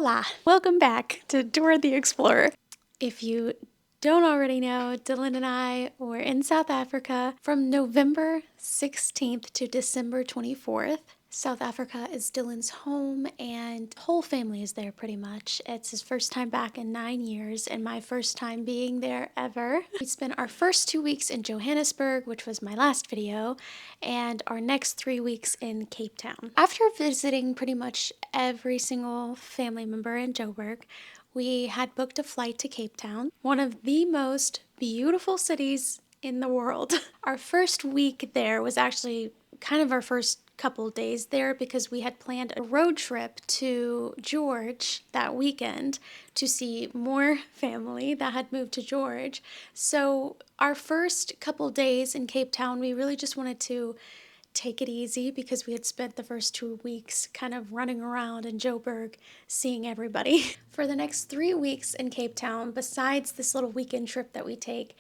Hola! Welcome back to Dora the Explorer. If you don't already know, Dylan and I were in South Africa from November 16th to December 24th. South Africa is Dylan's home and the whole family is there pretty much. It's his first time back in 9 years and my first time being there ever. We spent our first 2 weeks in Johannesburg, which was my last video, and our next 3 weeks in Cape Town. After visiting pretty much every single family member in Joburg, we had booked a flight to Cape Town, one of the most beautiful cities in the world. Our first week there was actually kind of our first couple days there because we had planned a road trip to George that weekend to see more family that had moved to George. So our first couple days in Cape Town, we really just wanted to take it easy because we had spent the first 2 weeks kind of running around in Joburg seeing everybody. For the next 3 weeks in Cape Town, besides this little weekend trip that we take,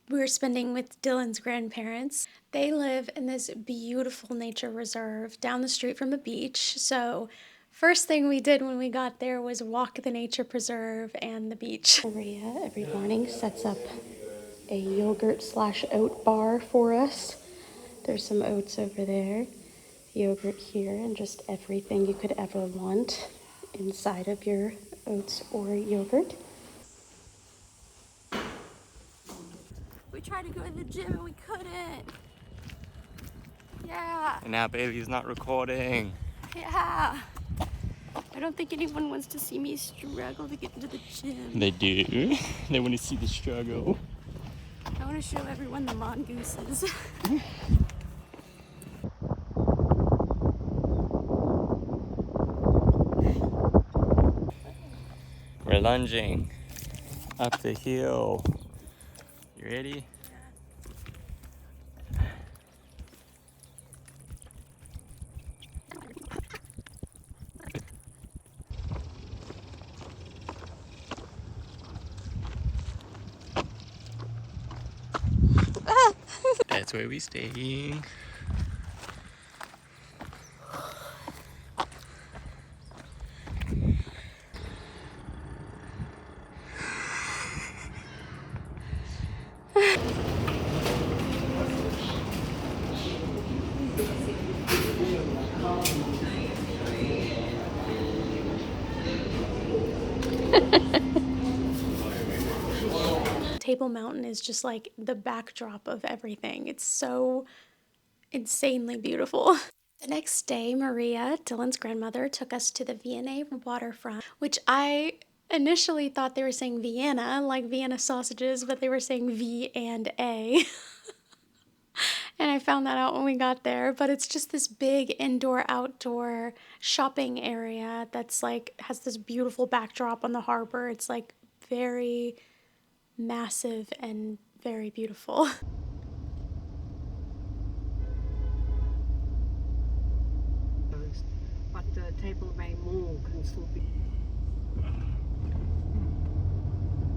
we were spending with Dylan's grandparents. They live in this beautiful nature reserve down the street from the beach. So first thing we did when we got there was walk the nature preserve and the beach. Maria every morning sets up a yogurt/oat bar for us. There's some oats over there, yogurt here, and just everything you could ever want inside of your oats or yogurt. We tried to go to the gym and we couldn't. Yeah. And now Bailey's not recording. Yeah. I don't think anyone wants to see me struggle to get into the gym. They do. They want to see the struggle. I want to show everyone the mongooses. We're lunging up the hill. You ready? That's where we staying. Table Mountain is just like the backdrop of everything. It's so insanely beautiful. The next day, Maria, Dylan's grandmother, took us to the V&A waterfront, which I initially thought they were saying Vienna, like Vienna sausages, but they were saying V and A. And I found that out when we got there, but it's just this big indoor-outdoor shopping area that's like, has this beautiful backdrop on the harbor. It's like very massive and very beautiful. But the Table Bay Mall can still be.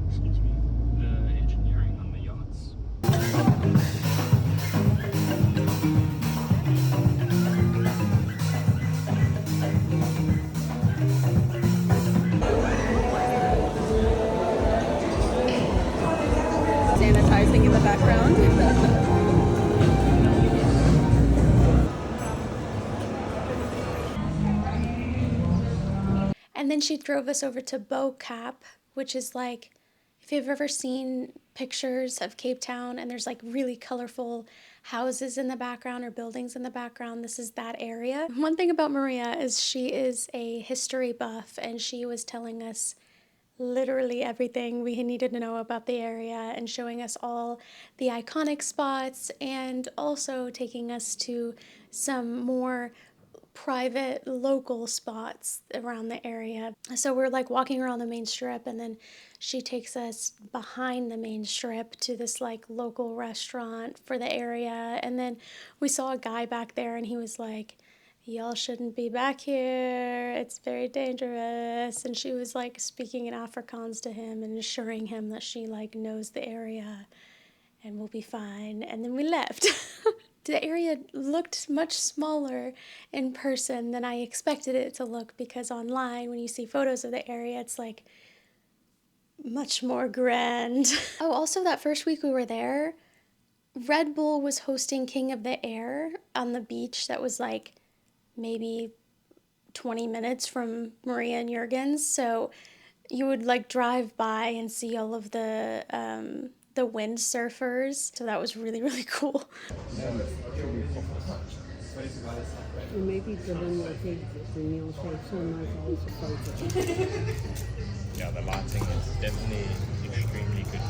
Excuse me. The engineering on the yachts. Sanitizing in the background. And then she drove us over to Bo Cap, which is like, if you've ever seen pictures of Cape Town and there's like really colorful houses in the background or buildings in the background, this is that area. One thing about Maria is she is a history buff and she was telling us literally everything we needed to know about the area and showing us all the iconic spots and also taking us to some more private local spots around the area. So we're like walking around the main strip and then she takes us behind the main strip to this like local restaurant for the area, and then we saw a guy back there and he was like, y'all shouldn't be back here, it's very dangerous. And she was like speaking in Afrikaans to him and assuring him that she like knows the area and we'll be fine. And then we left. The area looked much smaller in person than I expected it to look, because online, when you see photos of the area, it's like much more grand. Oh, also that first week we were there, Red Bull was hosting King of the Air on the beach that was like maybe 20 minutes from Maria and Jurgen's. So you would like drive by and see all of the windsurfers. So that was really, really cool. Maybe Dylan will take the meal section as also. Yeah, the lighting is definitely extremely good.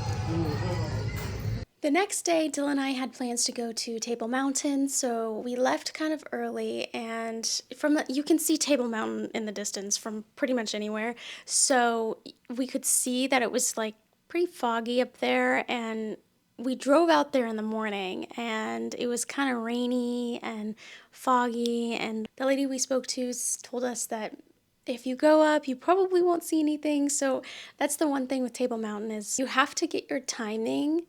The next day, Dylan and I had plans to go to Table Mountain, so we left kind of early, and you can see Table Mountain in the distance from pretty much anywhere, so we could see that it was like pretty foggy up there, and we drove out there in the morning, and it was kind of rainy and foggy, and the lady we spoke to told us that if you go up, you probably won't see anything. So that's the one thing with Table Mountain, is you have to get your timing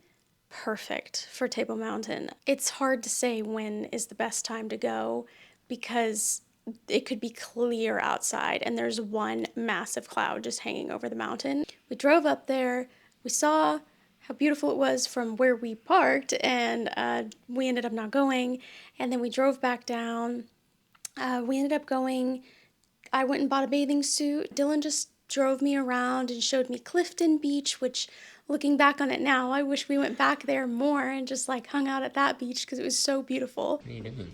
perfect for Table Mountain. It's hard to say when is the best time to go, because it could be clear outside and there's one massive cloud just hanging over the mountain. We drove up there, we saw how beautiful it was from where we parked, and we ended up not going. And then we drove back down. We ended up going, I went and bought a bathing suit. Dylan just drove me around and showed me Clifton Beach, which, looking back on it now, I wish we went back there more and just like hung out at that beach because it was so beautiful. What are you doing?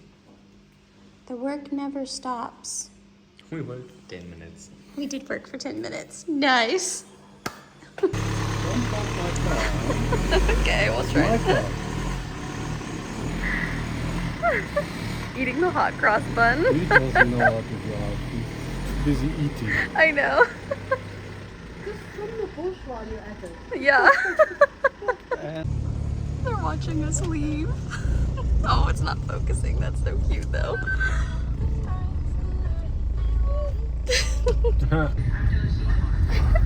The work never stops. We worked for 10 minutes. We did work for 10 minutes. Nice. Okay, we'll try. Eating the hot cross bun. He doesn't know how to drive. He's busy eating. I know. Just from the bush while you're at it. Yeah. And They're watching us leave. Oh, it's not focusing. That's so cute, though.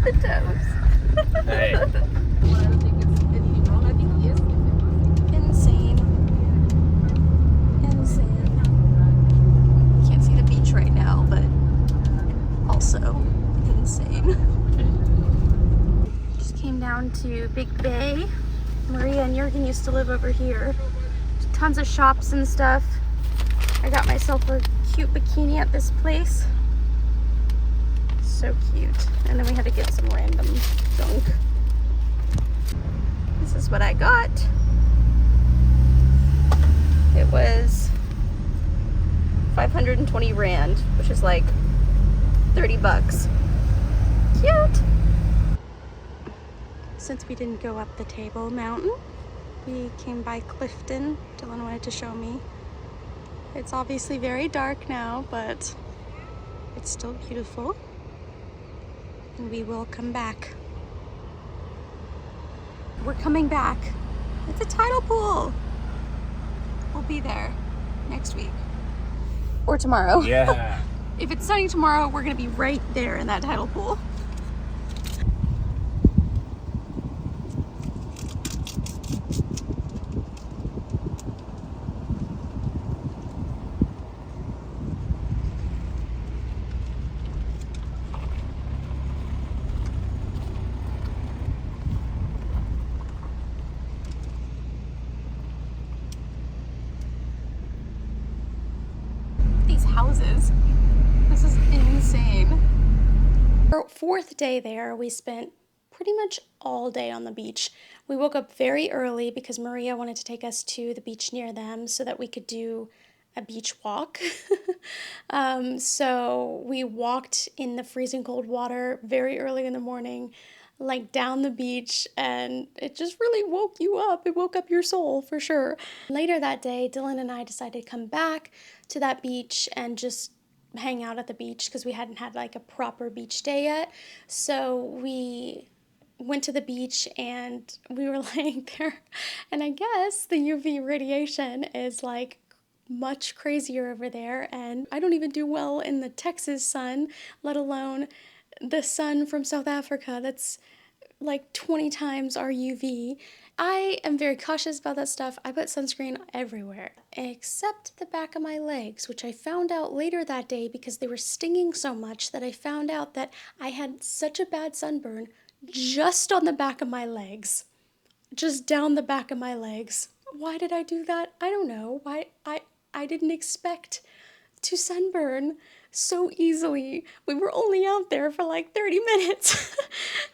The toes. Hey. Insane. Insane. Can't see the beach right now, but also insane. Just came down to Big Bay. Maria and Jurgen used to live over here. Tons of shops and stuff. I got myself a cute bikini at this place. So cute. And then we had to get some random junk. This is what I got. It was 520 Rand, which is like 30 bucks. Cute! Since we didn't go up the Table Mountain, we came by Clifton. Dylan wanted to show me. It's obviously very dark now, but it's still beautiful. And we will come back. We're coming back. It's a tidal pool. We'll be there next week. Or tomorrow. Yeah. If it's sunny tomorrow, we're gonna be right there in that tidal pool. These houses. This is insane. Our fourth day there, we spent pretty much all day on the beach. We woke up very early because Maria wanted to take us to the beach near them so that we could do a beach walk. So we walked in the freezing cold water very early in the morning, like down the beach, and it just really woke you up. It woke up your soul for sure. Later that day, Dylan and I decided to come back to that beach and just hang out at the beach because we hadn't had like a proper beach day yet. So we went to the beach and we were laying there, and I guess the UV radiation is like much crazier over there, and I don't even do well in the Texas sun, let alone the sun from South Africa. That's like 20 times our UV. I am very cautious about that stuff. I put sunscreen everywhere, except the back of my legs, which I found out later that day because they were stinging so much that I found out that I had such a bad sunburn just on the back of my legs. Just down the back of my legs. Why did I do that? I don't know. Why I didn't expect to sunburn so easily. We were only out there for like 30 minutes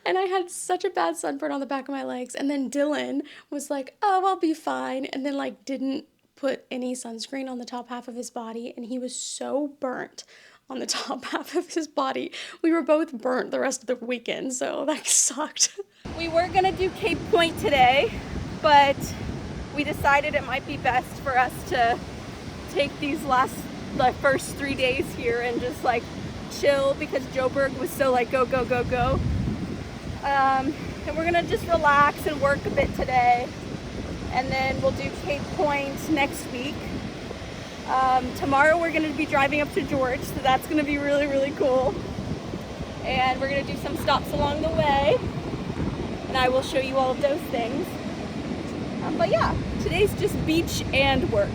and I had such a bad sunburn on the back of my legs. And then Dylan was like, oh, I'll be fine. And then like didn't put any sunscreen on the top half of his body. And he was so burnt on the top half of his body. We were both burnt the rest of the weekend. So that sucked. We were gonna do Cape Point today, but we decided it might be best for us to take the first 3 days here and just like chill because Joburg was so like go, go, go, go. And we're gonna just relax and work a bit today. And then we'll do Cape Point next week. Tomorrow we're gonna be driving up to George, so that's gonna be really, really cool. And we're gonna do some stops along the way. And I will show you all of those things. But yeah, today's just beach and work.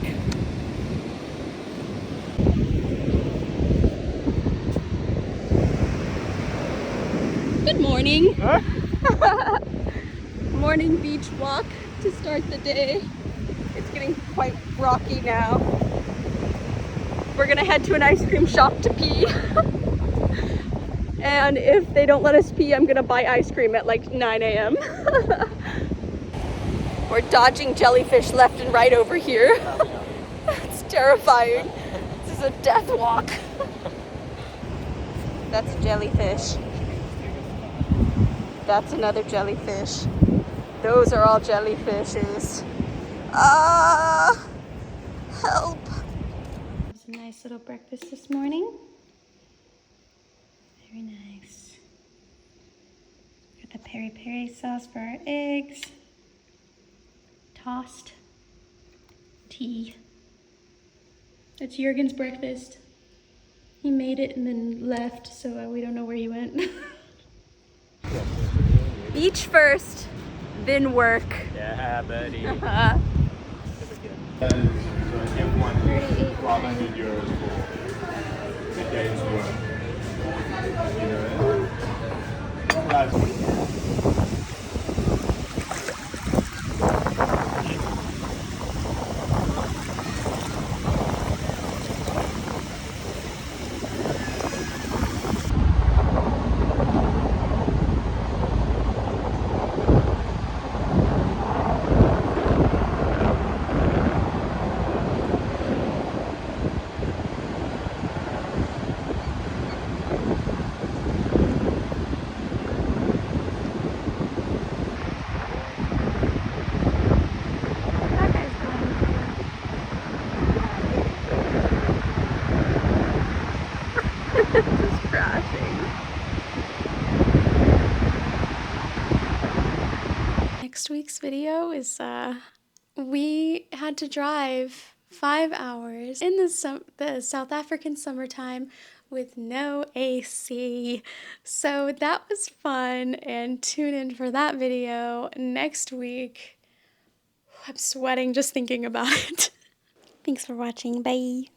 Good morning. Morning beach walk to start the day. It's getting quite rocky now. We're gonna head to an ice cream shop to pee. And if they don't let us pee, I'm gonna buy ice cream at like 9 a.m. We're dodging jellyfish left and right over here. It's terrifying. This is a death walk. That's a jellyfish. That's another jellyfish. Those are all jellyfishes. Help. Some nice little breakfast this morning. Very nice. Got the peri-peri sauce for our eggs. Tossed. Tea. That's Jurgen's breakfast. He made it and then left, so we don't know where he went. Beach first, then work. Yeah, buddy. That is €1,200 for the day's work. Just crashing. Next week's video is we had to drive 5 hours in the South African summertime with no AC. So that was fun, and tune in for that video next week. I'm sweating just thinking about it. Thanks for watching. Bye.